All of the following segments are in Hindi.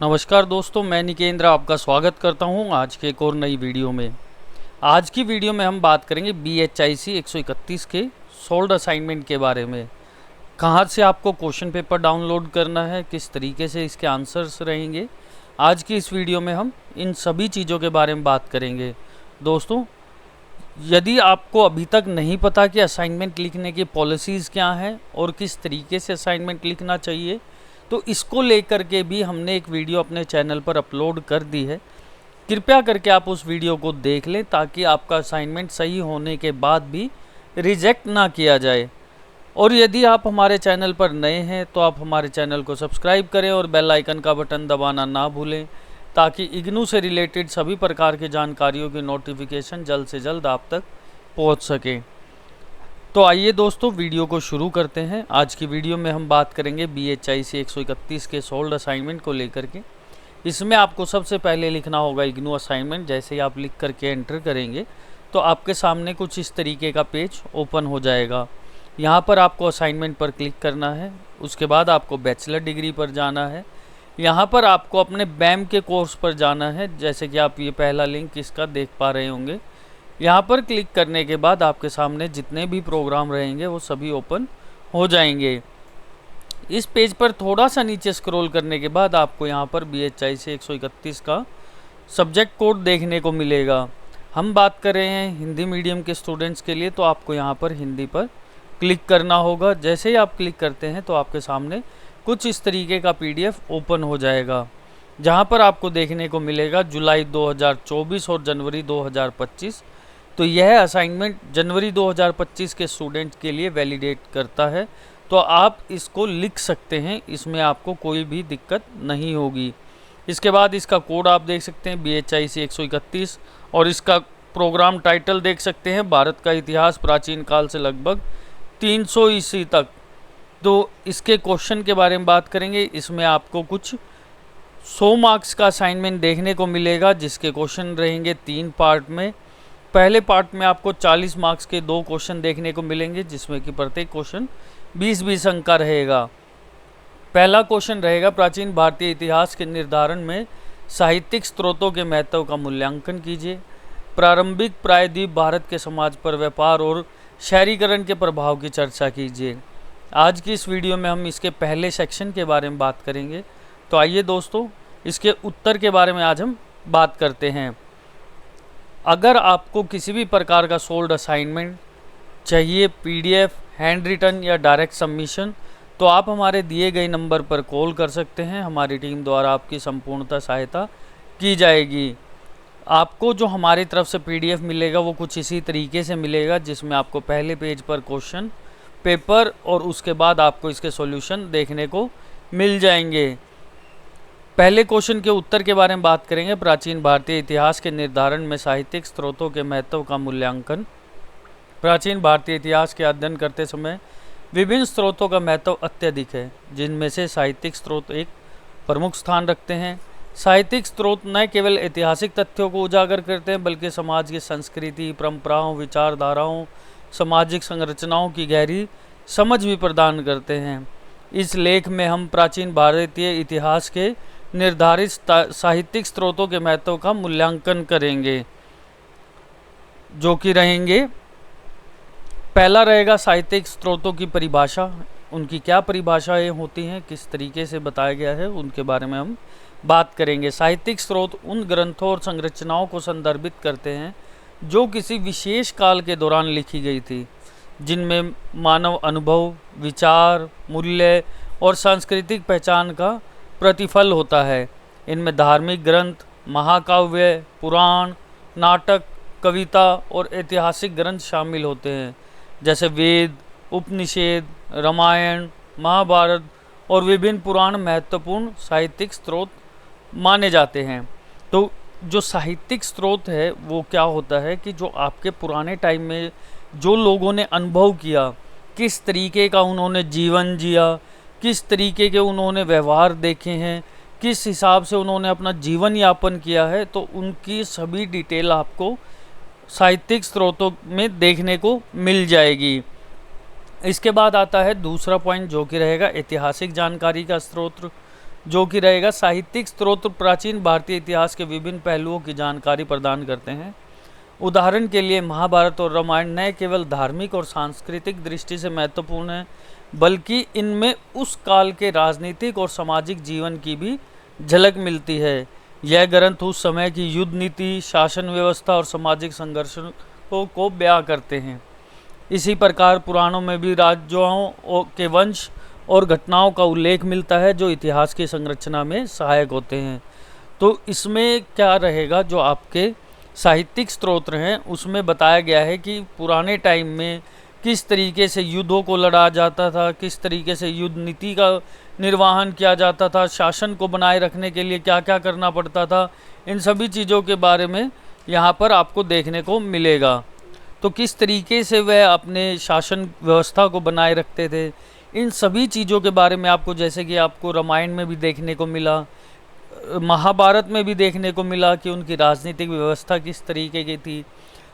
नमस्कार दोस्तों, मैं निकेंद्र आपका स्वागत करता हूं आज के एक और नई वीडियो में। आज की वीडियो में हम बात करेंगे BHIC 131 के सोल्ड असाइनमेंट के बारे में। कहां से आपको क्वेश्चन पेपर डाउनलोड करना है, किस तरीके से इसके आंसर्स रहेंगे, आज की इस वीडियो में हम इन सभी चीज़ों के बारे में बात करेंगे। दोस्तों, यदि आपको अभी तक नहीं पता कि असाइनमेंट लिखने की पॉलिसीज़ क्या हैं और किस तरीके से असाइनमेंट लिखना चाहिए, तो इसको लेकर के भी हमने एक वीडियो अपने चैनल पर अपलोड कर दी है। कृपया करके आप उस वीडियो को देख लें ताकि आपका असाइनमेंट सही होने के बाद भी रिजेक्ट ना किया जाए। और यदि आप हमारे चैनल पर नए हैं तो आप हमारे चैनल को सब्सक्राइब करें और बेल आइकन का बटन दबाना ना भूलें ताकि इग्नू से रिलेटेड सभी प्रकार की जानकारियों की नोटिफिकेशन जल्द से जल्द आप तक पहुंच सके। तो आइए दोस्तों, वीडियो को शुरू करते हैं। आज की वीडियो में हम बात करेंगे BHIC 131 के सोल्ड असाइनमेंट को लेकर के। इसमें आपको सबसे पहले लिखना होगा इग्नू असाइनमेंट। जैसे ही आप लिख करके एंटर करेंगे तो आपके सामने कुछ इस तरीके का पेज ओपन हो जाएगा। यहाँ पर आपको असाइनमेंट पर क्लिक करना है। उसके बाद आपको बैचलर डिग्री पर जाना है। यहाँ पर आपको अपने BAM के कोर्स पर जाना है। जैसे कि आप ये पहला लिंक इसका देख पा रहे होंगे। यहाँ पर क्लिक करने के बाद आपके सामने जितने भी प्रोग्राम रहेंगे वो सभी ओपन हो जाएंगे। इस पेज पर थोड़ा सा नीचे स्क्रॉल करने के बाद आपको यहाँ पर BHIC 131 का सब्जेक्ट कोड देखने को मिलेगा। हम बात कर रहे हैं हिंदी मीडियम के स्टूडेंट्स के लिए, तो आपको यहाँ पर हिंदी पर क्लिक करना होगा। जैसे ही आप क्लिक करते हैं तो आपके सामने कुछ इस तरीके का PDF ओपन हो जाएगा, जहाँ पर आपको देखने को मिलेगा जुलाई 2024 और जनवरी 2025। तो यह असाइनमेंट जनवरी 2025 के स्टूडेंट के लिए वैलिडेट करता है, तो आप इसको लिख सकते हैं, इसमें आपको कोई भी दिक्कत नहीं होगी। इसके बाद इसका कोड आप देख सकते हैं BHIC 131 और इसका प्रोग्राम टाइटल देख सकते हैं भारत का इतिहास प्राचीन काल से लगभग 300 ईस्वी तक। तो इसके क्वेश्चन के बारे में बात करेंगे। इसमें आपको कुछ 100 मार्क्स का असाइनमेंट देखने को मिलेगा, जिसके क्वेश्चन रहेंगे 3 पार्ट में। पहले पार्ट में आपको 40 मार्क्स के 2 क्वेश्चन देखने को मिलेंगे, जिसमें कि प्रत्येक क्वेश्चन 20-20 अंक का रहेगा। पहला क्वेश्चन रहेगा प्राचीन भारतीय इतिहास के निर्धारण में साहित्यिक स्रोतों के महत्व का मूल्यांकन कीजिए। प्रारंभिक प्रायद्वीप भारत के समाज पर व्यापार और शहरीकरण के प्रभाव की चर्चा कीजिए। आज की इस वीडियो में हम इसके पहले सेक्शन के बारे में बात करेंगे। तो आइए दोस्तों, इसके उत्तर के बारे में आज हम बात करते हैं। अगर आपको किसी भी प्रकार का सोल्ड असाइनमेंट चाहिए, PDF, हैंड रिटन या डायरेक्ट सबमिशन, तो आप हमारे दिए गए नंबर पर कॉल कर सकते हैं। हमारी टीम द्वारा आपकी संपूर्णतः सहायता की जाएगी। आपको जो हमारी तरफ से PDF मिलेगा वो कुछ इसी तरीके से मिलेगा, जिसमें आपको पहले पेज पर क्वेश्चन पेपर और उसके बाद आपको इसके सॉल्यूशन देखने को मिल जाएंगे। पहले क्वेश्चन के उत्तर के बारे में बात करेंगे। प्राचीन भारतीय इतिहास के निर्धारण में साहित्यिक स्रोतों के महत्व का मूल्यांकन। प्राचीन भारतीय इतिहास के अध्ययन करते समय विभिन्न स्रोतों का महत्व अत्यधिक है, जिनमें से साहित्यिक स्रोत एक प्रमुख स्थान रखते हैं। साहित्यिक स्रोत न केवल ऐतिहासिक तथ्यों को उजागर करते हैं, बल्कि समाज की संस्कृति, परंपराओं, विचारधाराओं, सामाजिक संरचनाओं की गहरी समझ भी प्रदान करते हैं। इस लेख में हम प्राचीन भारतीय इतिहास के निर्धारित साहित्यिक स्रोतों के महत्व का मूल्यांकन करेंगे, जो कि रहेंगे। पहला रहेगा साहित्यिक स्रोतों की परिभाषा। उनकी क्या परिभाषाएं होती हैं, किस तरीके से बताया गया है, उनके बारे में हम बात करेंगे। साहित्यिक स्रोत उन ग्रंथों और संरचनाओं को संदर्भित करते हैं जो किसी विशेष काल के दौरान लिखी गई थी, जिनमें मानव अनुभव, विचार, मूल्य और सांस्कृतिक पहचान का प्रतिफल होता है। इनमें धार्मिक ग्रंथ, महाकाव्य, पुराण, नाटक, कविता और ऐतिहासिक ग्रंथ शामिल होते हैं, जैसे वेद, उपनिषद, रामायण, महाभारत और विभिन्न पुराण महत्वपूर्ण साहित्यिक स्रोत माने जाते हैं। तो जो साहित्यिक स्रोत है वो क्या होता है कि जो आपके पुराने टाइम में जो लोगों ने अनुभव किया, किस तरीके का उन्होंने जीवन जिया, किस तरीके के उन्होंने व्यवहार देखे हैं, किस हिसाब से उन्होंने अपना जीवन यापन किया है, तो उनकी सभी डिटेल आपको साहित्यिक स्रोतों में देखने को मिल जाएगी। इसके बाद आता है दूसरा पॉइंट, जो कि रहेगा ऐतिहासिक जानकारी का स्रोत। जो कि रहेगा साहित्यिक स्रोत प्राचीन भारतीय इतिहास के विभिन्न पहलुओं की जानकारी प्रदान करते हैं। उदाहरण के लिए महाभारत और रामायण न केवल धार्मिक और सांस्कृतिक दृष्टि से महत्वपूर्ण है, बल्कि इनमें उस काल के राजनीतिक और सामाजिक जीवन की भी झलक मिलती है। यह ग्रंथ उस समय की युद्ध नीति, शासन व्यवस्था और सामाजिक संघर्षों को बयां करते हैं। इसी प्रकार पुराणों में भी राजाओं के वंश और घटनाओं का उल्लेख मिलता है, जो इतिहास की संरचना में सहायक होते हैं। तो इसमें क्या रहेगा, जो आपके साहित्यिक स्रोत हैं उसमें बताया गया है कि पुराने टाइम में किस तरीके से युद्धों को लड़ा जाता था, किस तरीके से युद्ध नीति का निर्वहन किया जाता था, शासन को बनाए रखने के लिए क्या क्या करना पड़ता था, इन सभी चीज़ों के बारे में यहाँ पर आपको देखने को मिलेगा। तो किस तरीके से वह अपने शासन व्यवस्था को बनाए रखते थे, इन सभी चीज़ों के बारे में आपको, जैसे कि आपको रामायण में भी देखने को मिला, महाभारत में भी देखने को मिला कि उनकी राजनीतिक व्यवस्था किस तरीके की थी,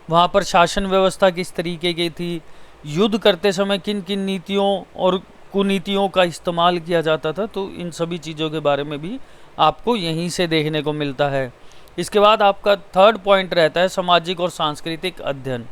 वहाँ पर शासन व्यवस्था किस तरीके की थी, युद्ध करते समय किन किन नीतियों और कुनीतियों का इस्तेमाल किया जाता था। तो इन सभी चीज़ों के बारे में भी आपको यहीं से देखने को मिलता है। इसके बाद आपका थर्ड पॉइंट रहता है सामाजिक और सांस्कृतिक अध्ययन।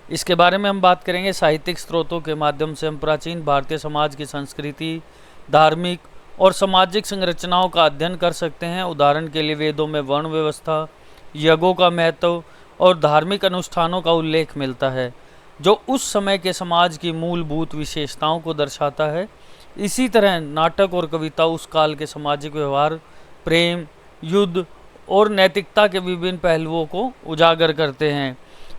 इसके बारे में हम बात करेंगे। साहित्यिक स्रोतों के माध्यम से हम प्राचीन भारतीय समाज की संस्कृति, धार्मिक और सामाजिक संरचनाओं का अध्ययन कर सकते हैं। उदाहरण के लिए वेदों में वर्ण व्यवस्था, यज्ञों का महत्व और धार्मिक अनुष्ठानों का उल्लेख मिलता है, जो उस समय के समाज की मूलभूत विशेषताओं को दर्शाता है। इसी तरह नाटक और कविता उस काल के सामाजिक व्यवहार, प्रेम, युद्ध और नैतिकता के विभिन्न पहलुओं को उजागर करते हैं।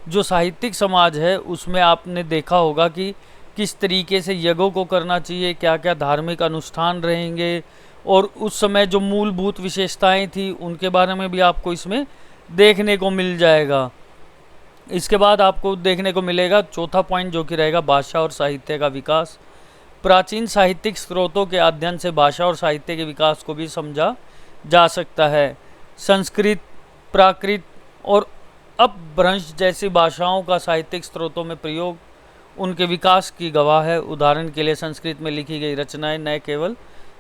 जो साहित्यिक समाज है उसमें आपने देखा होगा कि किस तरीके से यज्ञों को करना चाहिए, क्या क्या धार्मिक अनुष्ठान रहेंगे, और उस समय जो मूलभूत विशेषताएं थी उनके बारे में भी आपको इसमें देखने को मिल जाएगा। इसके बाद आपको देखने को मिलेगा चौथा पॉइंट, जो कि रहेगा भाषा और साहित्य का विकास। प्राचीन साहित्यिक स्रोतों के अध्ययन से भाषा और साहित्य के विकास को भी समझा जा सकता है। संस्कृत, प्राकृत और अपभ्रंश जैसी भाषाओं का साहित्यिक स्रोतों में प्रयोग उनके विकास की गवाह है। उदाहरण के लिए संस्कृत में लिखी गई रचनाएं न केवल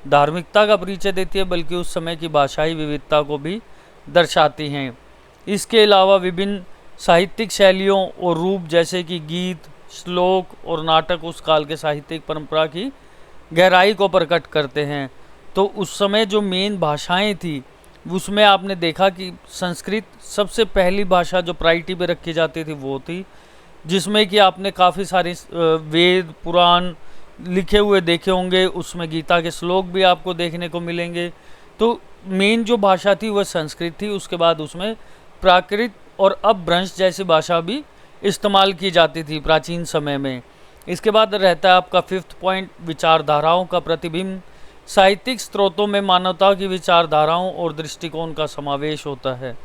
धार्मिकता का परिचय देती है, बल्कि उस समय की भाषाई विविधता को भी दर्शाती हैं। इसके अलावा विभिन्न साहित्यिक शैलियों और रूप, जैसे कि गीत, श्लोक और नाटक, उस काल के साहित्यिक परंपरा की गहराई को प्रकट करते हैं। तो उस समय जो मेन भाषाएं थी उसमें आपने देखा कि संस्कृत सबसे पहली भाषा जो प्रायोरिटी पे रखी जाती थी वो थी, जिसमें कि आपने काफ़ी सारे वेद पुराण लिखे हुए देखे होंगे, उसमें गीता के श्लोक भी आपको देखने को मिलेंगे। तो मेन जो भाषा थी वह संस्कृत थी। उसके बाद उसमें प्राकृत और अपभ्रंश जैसी भाषा भी इस्तेमाल की जाती थी प्राचीन समय में। इसके बाद रहता है आपका फिफ्थ पॉइंट, विचारधाराओं का प्रतिबिंब। साहित्यिक स्रोतों में मानवता की विचारधाराओं और दृष्टिकोण का समावेश होता है,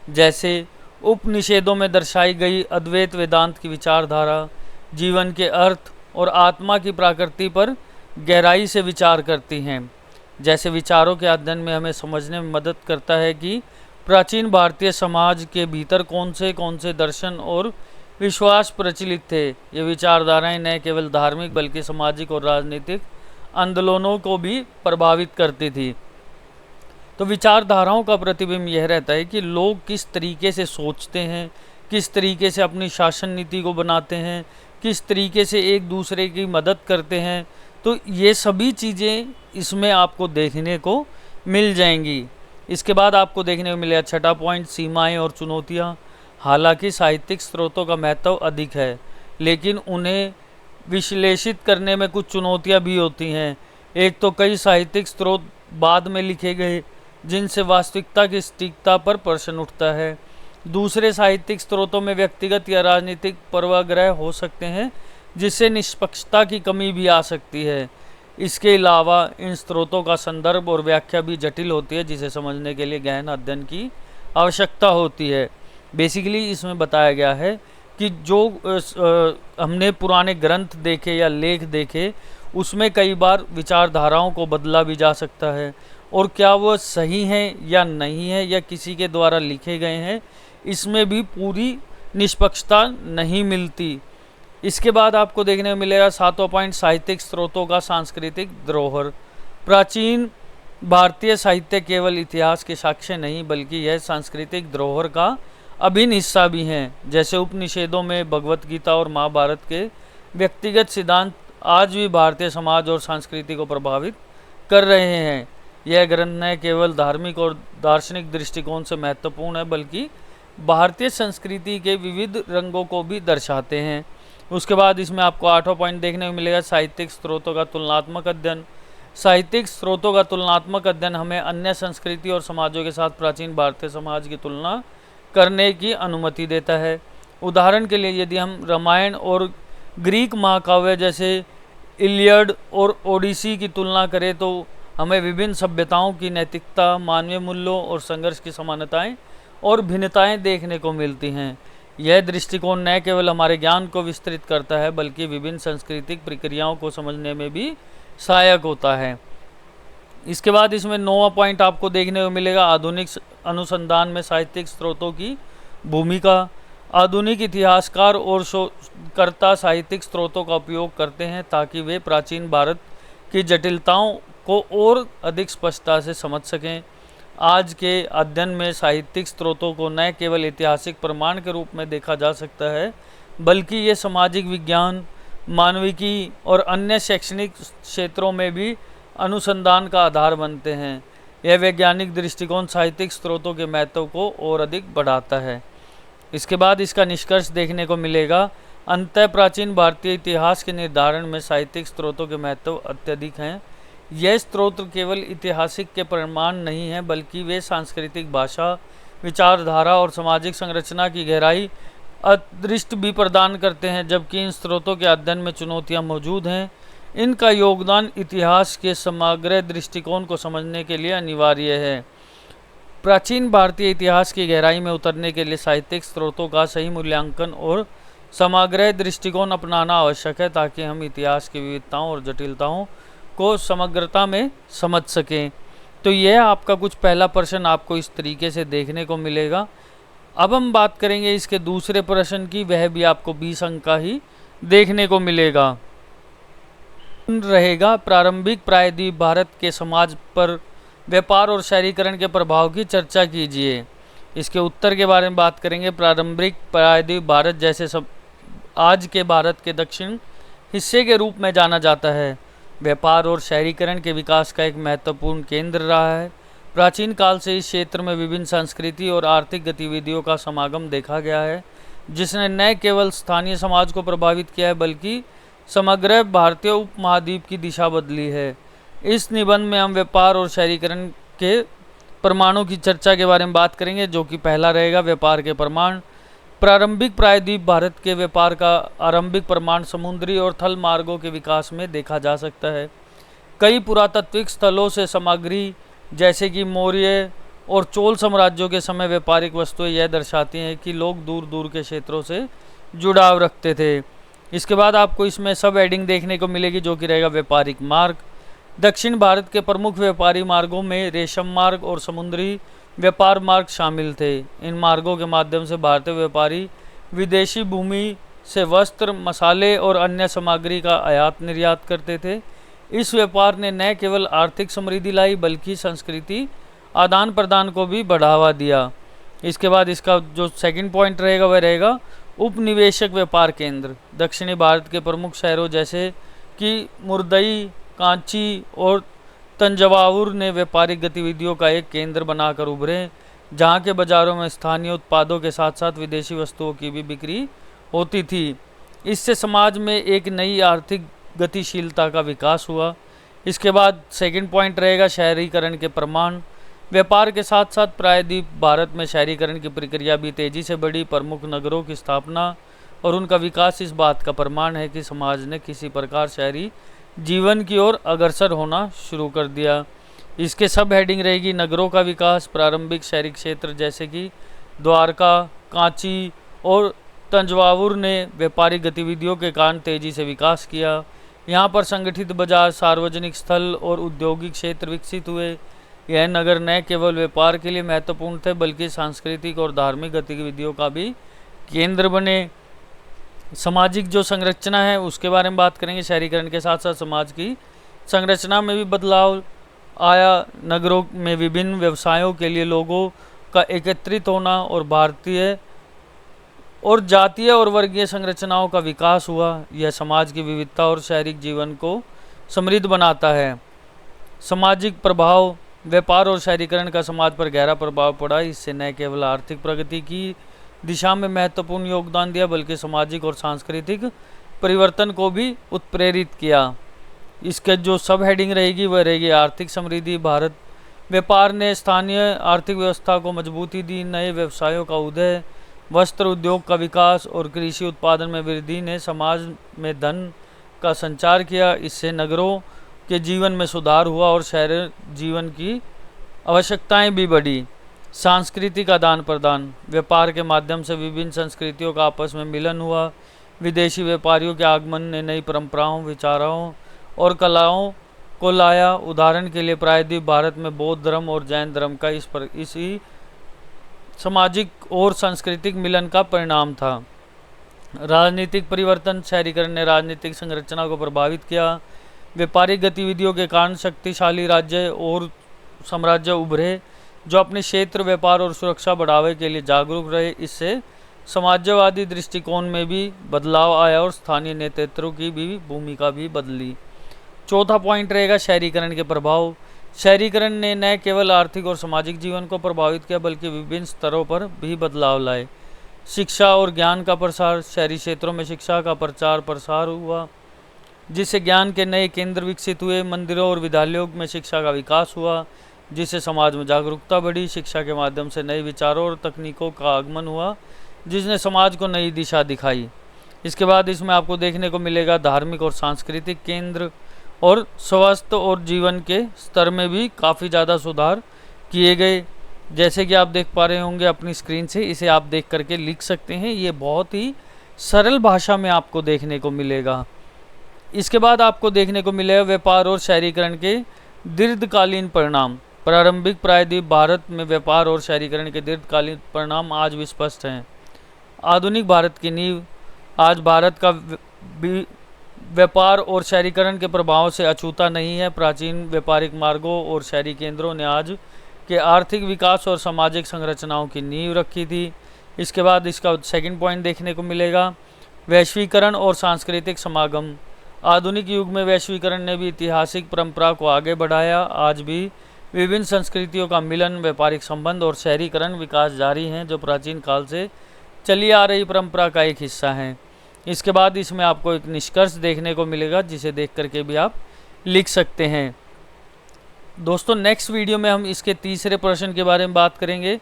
जैसे उपनिषेधों में दर्शाई गई अद्वैत वेदांत की विचारधारा जीवन के अर्थ और आत्मा की प्रकृति पर गहराई से विचार करती हैं। जैसे विचारों के अध्ययन में हमें समझने में मदद करता है कि प्राचीन भारतीय समाज के भीतर कौन से दर्शन और विश्वास प्रचलित थे। ये विचारधाराएं न केवल धार्मिक बल्कि सामाजिक और राजनीतिक आंदोलनों को भी प्रभावित करती थी। तो विचारधाराओं का प्रतिबिंब यह रहता है कि लोग किस तरीके से सोचते हैं, किस तरीके से अपनी शासन नीति को बनाते हैं, किस तरीके से एक दूसरे की मदद करते हैं। तो ये सभी चीज़ें इसमें आपको देखने को मिल जाएंगी। इसके बाद आपको देखने को मिलेगा छठा पॉइंट, सीमाएं और चुनौतियाँ। हालांकि साहित्यिक स्रोतों का महत्व अधिक है, लेकिन उन्हें विश्लेषित करने में कुछ चुनौतियाँ भी होती हैं। एक तो कई साहित्यिक स्रोत बाद में लिखे गए, जिनसे वास्तविकता की सटीकता पर प्रश्न उठता है। दूसरे साहित्यिक स्रोतों में व्यक्तिगत या राजनीतिक पूर्वाग्रह हो सकते हैं, जिससे निष्पक्षता की कमी भी आ सकती है। इसके अलावा इन स्रोतों का संदर्भ और व्याख्या भी जटिल होती है, जिसे समझने के लिए गहन अध्ययन की आवश्यकता होती है। बेसिकली इसमें बताया गया है कि जो हमने पुराने ग्रंथ देखे या लेख देखे, उसमें कई बार विचारधाराओं को बदला भी जा सकता है, और क्या वह सही हैं या नहीं है या किसी के द्वारा लिखे गए हैं, इसमें भी पूरी निष्पक्षता नहीं मिलती। इसके बाद आपको देखने को मिलेगा सातवां पॉइंट, साहित्यिक स्रोतों का सांस्कृतिक धरोहर। प्राचीन भारतीय साहित्य केवल इतिहास के साक्ष्य नहीं बल्कि यह सांस्कृतिक धरोहर का अभिन्न हिस्सा भी हैं। जैसे उपनिषदों में भगवत गीता और महाभारत के व्यक्तिगत सिद्धांत आज भी भारतीय समाज और संस्कृति को प्रभावित कर रहे हैं। यह ग्रंथ न केवल धार्मिक और दार्शनिक दृष्टिकोण से महत्वपूर्ण है बल्कि भारतीय संस्कृति के विविध रंगों को भी दर्शाते हैं। उसके बाद इसमें आपको 8वां पॉइंट देखने को मिलेगा, साहित्यिक स्रोतों का तुलनात्मक अध्ययन। साहित्यिक स्रोतों का तुलनात्मक अध्ययन हमें अन्य संस्कृति और समाजों के साथ प्राचीन भारतीय समाज की तुलना करने की अनुमति देता है। उदाहरण के लिए यदि हम रामायण और ग्रीक महाकाव्य जैसे इलियड और ओडिसी की तुलना करें तो हमें विभिन्न सभ्यताओं की नैतिकता, मानवीय मूल्यों और संघर्ष की समानताएं और भिन्नताएं देखने को मिलती हैं। यह दृष्टिकोण न केवल हमारे ज्ञान को विस्तृत करता है बल्कि विभिन्न सांस्कृतिक प्रक्रियाओं को समझने में भी सहायक होता है। इसके बाद इसमें 9वां पॉइंट आपको देखने को मिलेगा, आधुनिक अनुसंधान में साहित्यिक स्रोतों की भूमिका। आधुनिक इतिहासकार और शोधकर्ता साहित्यिक स्रोतों का उपयोग करते हैं ताकि वे प्राचीन भारत की जटिलताओं को और अधिक स्पष्टता से समझ सकें। आज के अध्ययन में साहित्यिक स्रोतों को न केवल ऐतिहासिक प्रमाण के रूप में देखा जा सकता है बल्कि ये सामाजिक विज्ञान, मानविकी और अन्य शैक्षणिक क्षेत्रों में भी अनुसंधान का आधार बनते हैं। यह वैज्ञानिक दृष्टिकोण साहित्यिक स्रोतों के महत्व को और अधिक बढ़ाता है। इसके बाद इसका निष्कर्ष देखने को मिलेगा, अंततः प्राचीन भारतीय इतिहास के निर्धारण में साहित्यिक स्रोतों के महत्व अत्यधिक हैं। यह स्रोत केवल ऐतिहासिक के प्रमाण नहीं हैं बल्कि वे सांस्कृतिक, भाषा, विचारधारा और सामाजिक संरचना की गहराई दृष्टि भी प्रदान करते हैं। जबकि इन स्रोतों के अध्ययन में चुनौतियां मौजूद हैं, इनका योगदान इतिहास के समग्र दृष्टिकोण को समझने के लिए अनिवार्य है। प्राचीन भारतीय इतिहास की गहराई में उतरने के लिए साहित्यिक स्रोतों का सही मूल्यांकन और समग्र दृष्टिकोण अपनाना आवश्यक है ताकि हम इतिहास की विविधताओं और जटिलताओं को समग्रता में समझ सकें। तो यह आपका कुछ पहला प्रश्न आपको इस तरीके से देखने को मिलेगा। अब हम बात करेंगे इसके दूसरे प्रश्न की, वह भी आपको 20 अंक का ही देखने को मिलेगा। रहेगा प्रारंभिक प्रायद्वीप भारत के समाज पर व्यापार और शहरीकरण के प्रभाव की चर्चा कीजिए। इसके उत्तर के बारे में बात करेंगे। प्रारंभिक प्रायद्वीप भारत जैसे सब आज के भारत के दक्षिण हिस्से के रूप में जाना जाता है, व्यापार और शहरीकरण के विकास का एक महत्वपूर्ण केंद्र रहा है। प्राचीन काल से इस क्षेत्र में विभिन्न संस्कृति और आर्थिक गतिविधियों का समागम देखा गया है, जिसने न केवल स्थानीय समाज को प्रभावित किया है बल्कि समग्र भारतीय उपमहाद्वीप की दिशा बदली है। इस निबंध में हम व्यापार और शहरीकरण के प्रमाणों की चर्चा के बारे में बात करेंगे, जो कि पहला रहेगा व्यापार के प्रमाण। प्रारंभिक प्रायद्वीप भारत के व्यापार का आरंभिक प्रमाण समुद्री और थल मार्गों के विकास में देखा जा सकता है। कई पुरातात्विक स्थलों से सामग्री जैसे कि मौर्य और चोल साम्राज्यों के समय व्यापारिक वस्तुएं यह दर्शाती हैं कि लोग दूर दूर के क्षेत्रों से जुड़ाव रखते थे। इसके बाद आपको इसमें सब हेडिंग देखने को मिलेगी, जो कि रहेगा व्यापारिक मार्ग। दक्षिण भारत के प्रमुख व्यापारी मार्गों में रेशम मार्ग और समुद्री व्यापार मार्ग शामिल थे। इन मार्गों के माध्यम से भारतीय व्यापारी विदेशी भूमि से वस्त्र, मसाले और अन्य सामग्री का आयात निर्यात करते थे। इस व्यापार ने न केवल आर्थिक समृद्धि लाई बल्कि संस्कृति आदान प्रदान को भी बढ़ावा दिया। इसके बाद इसका जो सेकंड पॉइंट रहेगा वह रहेगा उपनिवेशक व्यापार केंद्र। दक्षिणी भारत के प्रमुख शहरों जैसे कि मुर्दई, कांची और तंजावुर ने व्यापारिक गतिविधियों का एक केंद्र बनाकर उभरे, जहां के बाजारों में स्थानीय उत्पादों के साथ साथ विदेशी वस्तुओं की भी बिक्री होती थी। इससे समाज में एक नई आर्थिक गतिशीलता का विकास हुआ। इसके बाद सेकंड पॉइंट रहेगा शहरीकरण के प्रमाण। व्यापार के साथ साथ प्रायद्वीप भारत में शहरीकरण की प्रक्रिया भी तेजी से बढ़ी। प्रमुख नगरों की स्थापना और उनका विकास इस बात का प्रमाण है कि समाज ने किसी प्रकार शहरी जीवन की ओर अग्रसर होना शुरू कर दिया। इसके सब हेडिंग रहेगी नगरों का विकास। प्रारंभिक शहरी क्षेत्र जैसे कि द्वारका, कांची और तंजावुर ने व्यापारिक गतिविधियों के कारण तेजी से विकास किया। यहाँ पर संगठित बाजार, सार्वजनिक स्थल और औद्योगिक क्षेत्र विकसित हुए। यह नगर न केवल व्यापार के लिए महत्वपूर्ण थे बल्कि सांस्कृतिक और धार्मिक गतिविधियों का भी केंद्र बने। सामाजिक जो संरचना है उसके बारे में बात करेंगे। शहरीकरण के साथ साथ समाज की संरचना में भी बदलाव आया। नगरों में विभिन्न व्यवसायों के लिए लोगों का एकत्रित होना और भारतीय और जातीय और वर्गीय संरचनाओं का विकास हुआ। यह समाज की विविधता और शहरी जीवन को समृद्ध बनाता है। सामाजिक प्रभाव, व्यापार और शहरीकरण का समाज पर गहरा प्रभाव पड़ा। इससे न केवल आर्थिक प्रगति की दिशा में महत्वपूर्ण योगदान दिया बल्कि सामाजिक और सांस्कृतिक परिवर्तन को भी उत्प्रेरित किया। इसके जो सब हेडिंग रहेगी वह रहेगी आर्थिक समृद्धि। भारत व्यापार ने स्थानीय आर्थिक व्यवस्था को मजबूती दी। नए व्यवसायों का उदय, वस्त्र उद्योग का विकास और कृषि उत्पादन में वृद्धि ने समाज में धन का संचार किया। इससे नगरों के जीवन में सुधार हुआ और शहर जीवन की आवश्यकताएं भी बढ़ी। सांस्कृतिक आदान प्रदान, व्यापार के माध्यम से विभिन्न संस्कृतियों का आपस में मिलन हुआ। विदेशी व्यापारियों के आगमन ने नई परंपराओं, विचारों और कलाओं को लाया। उदाहरण के लिए प्रायद्वीप भारत में बौद्ध धर्म और जैन धर्म का इसी सामाजिक और सांस्कृतिक मिलन का परिणाम था। राजनीतिक परिवर्तन, शहरीकरण ने राजनीतिक संरचना को प्रभावित किया। व्यापारिक गतिविधियों के कारण शक्तिशाली राज्य और साम्राज्य उभरे जो अपने क्षेत्र, व्यापार और सुरक्षा बढ़ावे के लिए जागरूक रहे। इससे समाजवादी दृष्टिकोण में भी बदलाव आया और स्थानीय नेतृत्व की भी भूमिका भी बदली। चौथा पॉइंट रहेगा शहरीकरण के प्रभाव। शहरीकरण ने न केवल आर्थिक और सामाजिक जीवन को प्रभावित किया बल्कि विभिन्न स्तरों पर भी बदलाव लाए। शिक्षा और ज्ञान का प्रसार, शहरी क्षेत्रों में शिक्षा का प्रचार प्रसार हुआ जिससे ज्ञान के नए केंद्र विकसित हुए। मंदिरों और विद्यालयों में शिक्षा का विकास हुआ जिससे समाज में जागरूकता बढ़ी। शिक्षा के माध्यम से नए विचारों और तकनीकों का आगमन हुआ जिसने समाज को नई दिशा दिखाई। इसके बाद इसमें आपको देखने को मिलेगा धार्मिक और सांस्कृतिक केंद्र और स्वास्थ्य और जीवन के स्तर में भी काफ़ी ज़्यादा सुधार किए गए। जैसे कि आप देख पा रहे होंगे अपनी स्क्रीन से, इसे आप देख करके लिख सकते हैं। ये बहुत ही सरल भाषा में आपको देखने को मिलेगा। इसके बाद आपको देखने को मिलेगा व्यापार और शहरीकरण के दीर्घकालीन परिणाम। प्रारंभिक प्रायद्वीप भारत में व्यापार और शहरीकरण के दीर्घकालीन परिणाम आज भी स्पष्ट हैं। आधुनिक भारत की नींव, आज भारत का व्यापार और शहरीकरण के प्रभाव से अछूता नहीं है। प्राचीन व्यापारिक मार्गों और शहरी केंद्रों ने आज के आर्थिक विकास और सामाजिक संरचनाओं की नींव रखी थी। इसके बाद इसका सेकंड पॉइंट देखने को मिलेगा वैश्वीकरण और सांस्कृतिक समागम। आधुनिक युग में वैश्वीकरण ने भी ऐतिहासिक परंपरा को आगे बढ़ाया। आज भी विभिन्न संस्कृतियों का मिलन, व्यापारिक संबंध और शहरीकरण विकास जारी हैं जो प्राचीन काल से चली आ रही परंपरा का एक हिस्सा हैं। इसके बाद इसमें आपको एक निष्कर्ष देखने को मिलेगा जिसे देख करके भी आप लिख सकते हैं। दोस्तों नेक्स्ट वीडियो में हम इसके तीसरे प्रश्न के बारे में बात करेंगे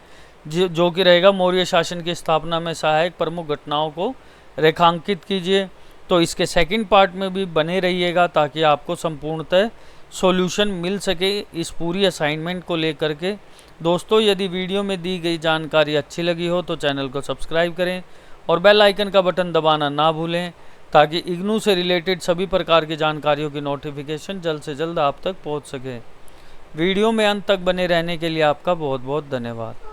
जो कि रहेगा मौर्य शासन की स्थापना में सहायक प्रमुख घटनाओं को रेखांकित कीजिए। तो इसके सेकंड पार्ट में भी बने रहिएगा ताकि आपको संपूर्णतः सॉल्यूशन मिल सके इस पूरी असाइनमेंट को लेकर के। दोस्तों यदि वीडियो में दी गई जानकारी अच्छी लगी हो तो चैनल को सब्सक्राइब करें और बेल आइकन का बटन दबाना ना भूलें ताकि इग्नू से रिलेटेड सभी प्रकार की जानकारियों की नोटिफिकेशन जल्द से जल्द आप तक पहुंच सके। वीडियो में अंत तक बने रहने के लिए आपका बहुत बहुत धन्यवाद।